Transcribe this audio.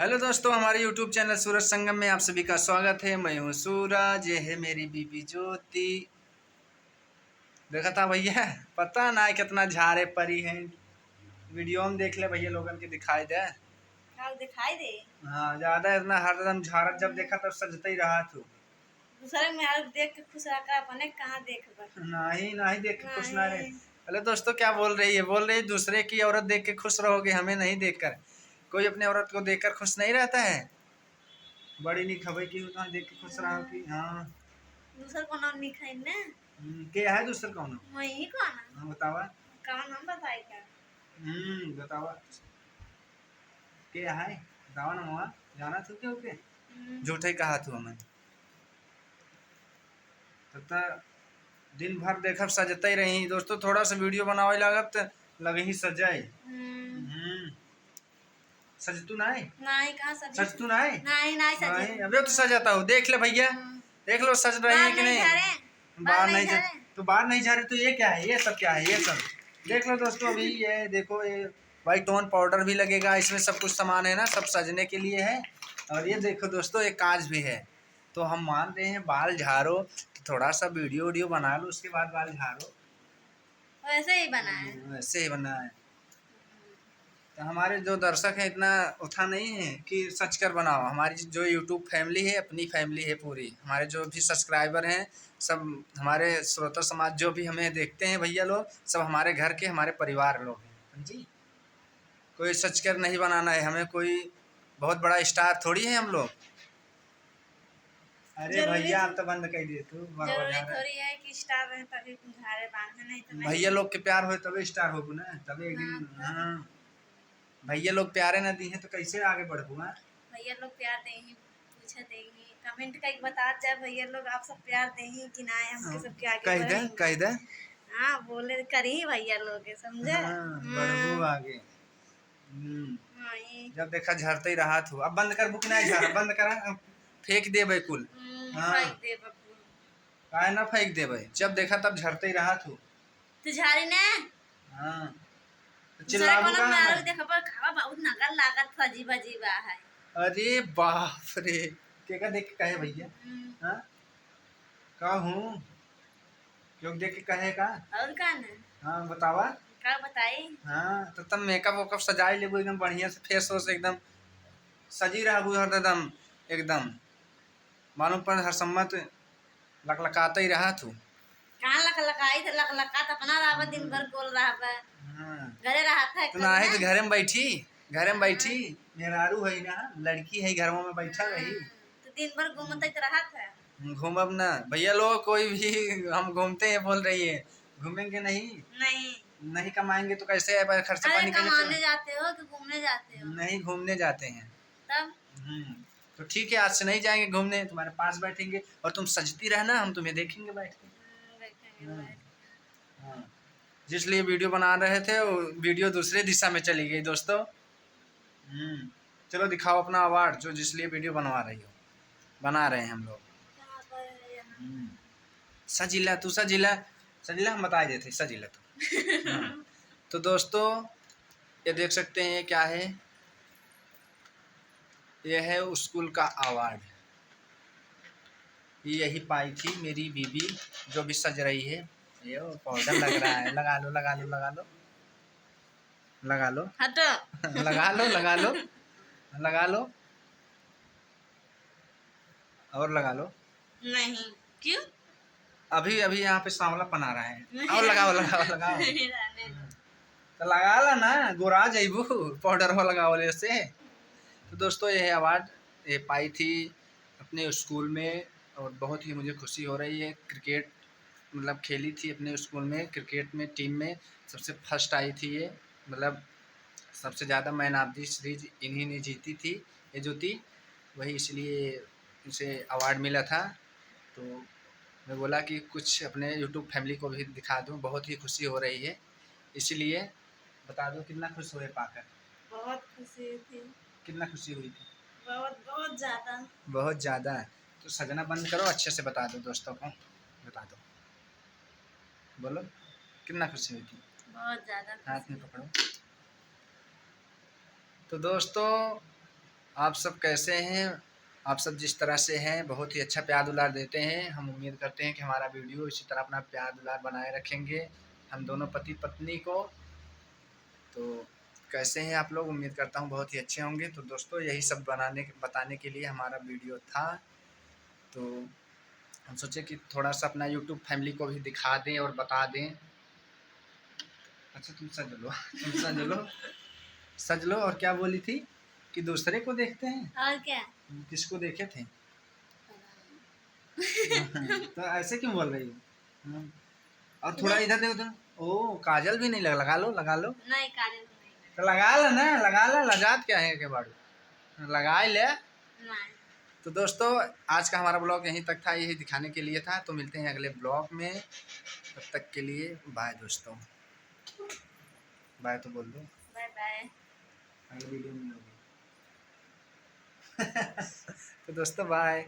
Hello दोस्तों, हमारे YouTube channel सूरज संगम में आप सभी का स्वागत है। मैं हूँ सूरज, ये है मेरी बीबी ज्योति। देखा था भैया, पता ना कितना झारे परी है। वीडियो में देख ले भैया, लोगन के दिखाई दे। हाँ दिखाई दे। हाँ, ज्यादा इतना हरदम झारत जब देखा तब सजता ही रहा तू। दूसरे में यार देख के खुश रहा अपने कहाँ देख बर। नहीं नहीं, देख के खुश ना रहे। नहीं हेलो दोस्तों, क्या बोल रही है? बोल रही दूसरे की औरत देख के खुश रहोगे, हमें नहीं देखकर। कोई अपने औरत को देखकर खुश नहीं रहता है। बड़ी नहीं खबर की उतना देख के खुश रहो कि हाँ। दूसर को नाम नहीं खाई ने। क्या है दूसरा कौन? वही कौन है? हाँ बतावा। कौन हम बताए क्या? बतावा। क्या है? बतावा ना मवा। जाना तू क्या ओके? झूठे कहा तू हमें। तब दिन भर देखब सजते ही रही दोस्तों। थोड़ा सा वीडियो बनावे लागत लगे ही सजाए। सज तू ना है? नहीं कहाँ सज? सज तू ना है? नहीं नहीं सज। नहीं, अबे तो सजाता हूँ, देख ले भैया। देख लो सज रहे हैं कि नहीं। बाहर नहीं जा तो बाहर नहीं जा रहे तो ये क्या है? ये सब क्या है? ये सब देख लो दोस्तों। अभी ये देखो, ये वाइट टोन पाउडर भी लगेगा इसमें, सब कुछ सामान है ना, सब सजने के लिए है। और ये देखो दोस्तों, एक कांच भी है। तो हम मान रहे हैं बाल झाड़ो तो थोड़ा सा वीडियो बना लो, उसके बाद बाल झाड़ो। वैसे ही बना है। वैसे ही बना है। तो हमारे जो दर्शक हैं इतना उठा नहीं है कि सच कर बनाओ। हमारी जो यूट्यूब फैमिली है, अपनी फैमिली है पूरी। हमारे जो भी सब्सक्राइबर हैं सब, हमारे श्रोता समाज जो भी हमें देखते हैं भैया लोग, सब हमारे घर के, हमारे परिवार लोग हैं जी। कोई सच कर नहीं बनाना है हमें। कोई बहुत बड़ा स्टार थोड़ी है हम लोग। अरे भैया आप तो बंद कर दिए तू। जरूरी थोड़ी है कि स्टार रहे तभी झाड़े बांधे, नहीं तो नहीं। भैया लोग के प्यार हो तभी स्टार हो ना, तभी एक दिन। हाँ, भैया लोग प्यारे ना दी हैं तो कैसे आगे बढ़ू? भैया लोग प्यार देंगे, पूछे देंगे, कमेंट करके बता जाए भैया लोग आप सब प्यार देंगे कि ना है, हमके सबके आगे कह दे बढ़ेंगे। कह दे। हाँ बोले करी भैया लोग समझे। बढ़ू आगे। जब देखा झरते ही रहा तू। अब बंद कर, बुक नहीं झरा, बंद करा। फेंक दे भाई कुल। हाँ, फेंक दे बबू। काहे ना फेंक दे भाई, जब देखा तब झरते ही रहा तू। तू झाड़ी ने। हाँ, चिल्लाबू का है? देखा पर खावा बहुत नगर लागत अजीब अजीब है। अरे बाप रे, केका देख के कहे भैया? हाँ, का हूँ क्यों देख के कहे का? और का ना? हाँ बतावा। का बताई? हाँ, तो तब मेकअप वेकअप सजाई ले एकदम बढ़िया से, फेस वोस एकदम सजी रहा हरदम एकदम। मालूम पर हर सम्मत लकलकाता ही रहा तू। कहाँ लकलकाई थे? लकलका अपना रहा दिन भर बोल रहा बा। घरे रहा था तो ना है तो घरे में बैठी, घरे में बैठी। मेहरारू है ना, लड़की है, घरों में बैठा रही तो दिन भर घूमते तो रहा था। घूमब ना भैया लोग, कोई भी हम घूमते हैं बोल रही है। घूमेंगे नहीं? नहीं नहीं कमाएंगे तो कैसे है खर्चा पानी? कमाने जाते हो कि घूमने जाते हो? नहीं, घूमने जाते हैं। तब तो ठीक है, आज से नहीं जाएंगे घूमने, तुम्हारे पास बैठेंगे और तुम सजती रहना, हम तुम्हें देखेंगे बैठ के। हाँ, जिस लिए वीडियो बना रहे थे वो वीडियो दूसरे दिशा में चली गई दोस्तों। चलो दिखाओ अपना अवार्ड, जो जिस लिए वीडियो बनवा रही हो। बना रहे हैं हम लोग। सजिला तू, सजिला सजिला हम बता देते सजिला तो। हाँ। तो दोस्तों ये देख सकते हैं, ये क्या है? ये है स्कूल का अवार्ड। यही पाई थी मेरी बीबी, जो भी सज रही है। ये पाउडर लग रहा है, लगा लो लगा लो लगा लो लगा लो। हटो। लगा लो लगा लो लगा लो और लगा लो। नहीं क्यों? अभी अभी यहाँ पे सांवला पना रहा है, और लगाओ लगाओ लगाओ। तो लगा ला ना, गोरा जैबू पाउडर हो लगाओ से। तो दोस्तों ये अवार्ड ये पाई थी अपने स्कूल में, और बहुत ही मुझे खुशी हो रही है। क्रिकेट मतलब खेली थी अपने स्कूल में, क्रिकेट में टीम में सबसे फर्स्ट आई थी ये। मतलब सबसे ज़्यादा मैन ऑफ द सीरीज इन्हीं ने जीती थी, ये जो थी वही, इसलिए इसे अवार्ड मिला था। तो मैं बोला कि कुछ अपने यूट्यूब फैमिली को भी दिखा दूं, बहुत ही खुशी हो रही है। इसलिए बता दो कितना खुश हुए पाकर? बहुत खुशी थी। कितना खुशी हुई थी? बहुत बहुत ज़्यादा। बहुत ज़्यादा। तो सजना बंद करो, अच्छे से बता दो दोस्तों को, बता दो, बोलो कितना खुशी हुई थी? बहुत ज़्यादा। हाथ में पकड़ो। तो दोस्तों आप सब कैसे हैं? आप सब जिस तरह से हैं बहुत ही अच्छा प्यार दुलार देते हैं। हम उम्मीद करते हैं कि हमारा वीडियो इसी तरह अपना प्यार दुलार बनाए रखेंगे हम दोनों पति पत्नी को। तो कैसे हैं आप लोग? उम्मीद करता हूँ बहुत ही अच्छे होंगे। तो दोस्तों यही सब बताने के लिए हमारा वीडियो था। तो हम सोचे कि थोड़ा सा अपना यूट्यूब फैमिली को भी दिखा दें और बता दें। अच्छा तुम सज लो, तुम सज लो, सज लो। और क्या बोली थी कि दूसरे को देखते हैं? और क्या? किसको देखे थे? तो ऐसे क्यों बोल रही हो? और थोड़ा इधर देखो तो। ओ काजल भी नहीं लगा लो, लगा लो। नहीं काजल नहीं। तो लगा लो ना, लगा लो। लजात क्या है के बाड़ू, लगा ही ले। नहीं। तो दोस्तों आज का हमारा ब्लॉग यहीं तक था, यही दिखाने के लिए था। तो मिलते हैं अगले ब्लॉग में, तब तक के लिए बाय दोस्तों। बाय तो बोल दो। Bye bye. अगले वीडियो में मिलोगे। तो दोस्तों बाय।